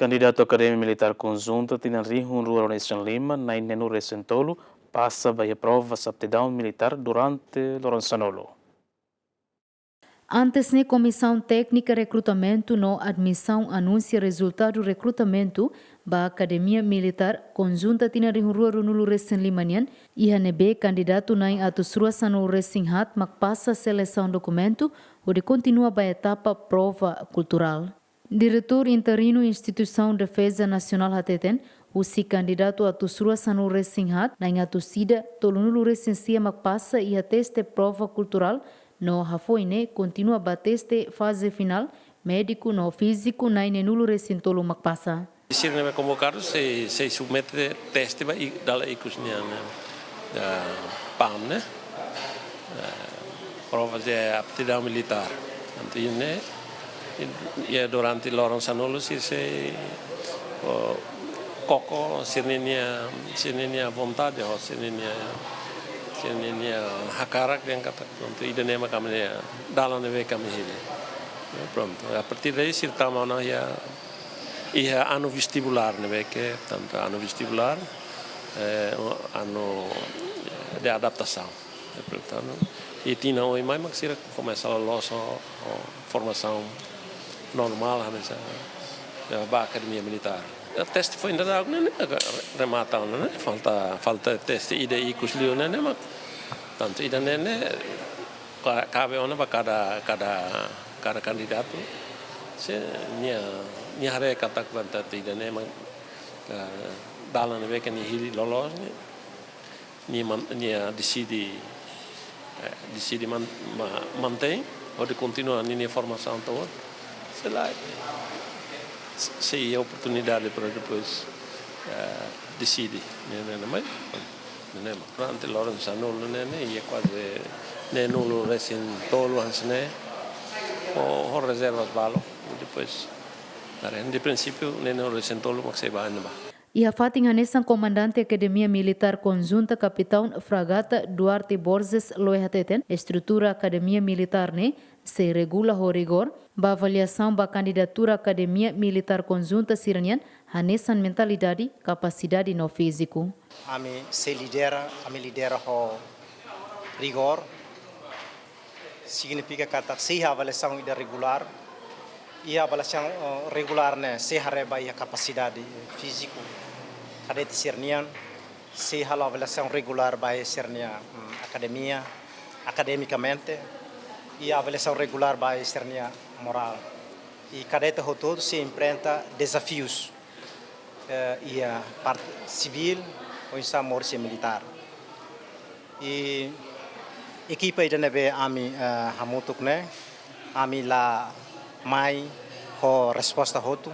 Kandidatu Akademi Militar konjunta tinan rihun loron 5, nain recentolo, pasa provas aptidaun militar durante loron sanolo. Antes ne Comissão Técnica Recrutamento no admissão anuncia resultado do recrutamento ba Academia Militar konjunta tina rihurua runulu recém limanian e hanebe candidato nain atusrua sano recém hat mak passa seleção documento onde continua ba etapa prova cultural. Diretor interino Instituição Defesa Nacional Hateten, o si candidato atusrua sano recém hat nain atusida tolunulu recensia mak passa e ateste prova cultural no hafoine continua bateste fase final médico no físico na inenulo recintolo macpassa. Se não é convocado, se submete teste e dá icos PAM, né? Provas de aptidaun militar. Então, né? E durante loron sanolo se coco sirnenia vontade ou sirnenia hakarak yang kata untuk ide nema kami dalam neve kami ini. Pronto. A partir daí se tama na ia ano vestibular neve que tanto ano vestibular ano de adaptação. Portanto, e tinha o mais maxira começa a loja formação normal nessa da Academia Militar. O teste foi ainda algo né rematado né falta teste ide icos liu né mas tanto ide né cabe ona para cada candidato se nia hare kata kwanta ide né mas dalam né que ni hili lolos ni decide mantém ou de continuar a formação toda sei lá se a oportunidade para depois decidir, mas durante loron sanolo e quase nulo recém tolo antes ou reservas balo depois de princípio nulo recém tolo mas se vai E a fatinha nessa comandante Academia Militar Conjunta Capitão Fragata Duarte Borges Loihateten, estrutura Academia Militar se regula o rigor, ba avaliação ba candidatura Academia Militar Conjunta Siranian, hanesan mentalidade, capacidade no físico. Ami lidera o rigor, significa que se a avaliação é regular, e a avaliação regular se hareba a capacidade físico, cadê Siranian, se a avaliação regular vai Sirania academia, academicamente, e a avaliação regular vai Sirania moral. E cadete todo se enfrenta desafios e a parte civil ou em morte militar. E equipa ida nebe ami hamutuk ne ami la mai ho resposta hotu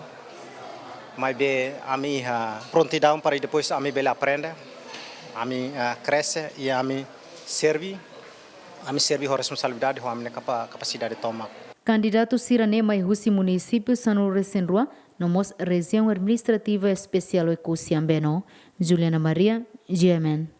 mai be ami prontidão para depois ami bela aprende ami cresce e ami serve a responsabilidade a capacidade de tomar. Candidato Sirane mai husi município Sanu Resenrua, nomos região administrativa especial Ecusiambeno, Juliana Maria, GMN.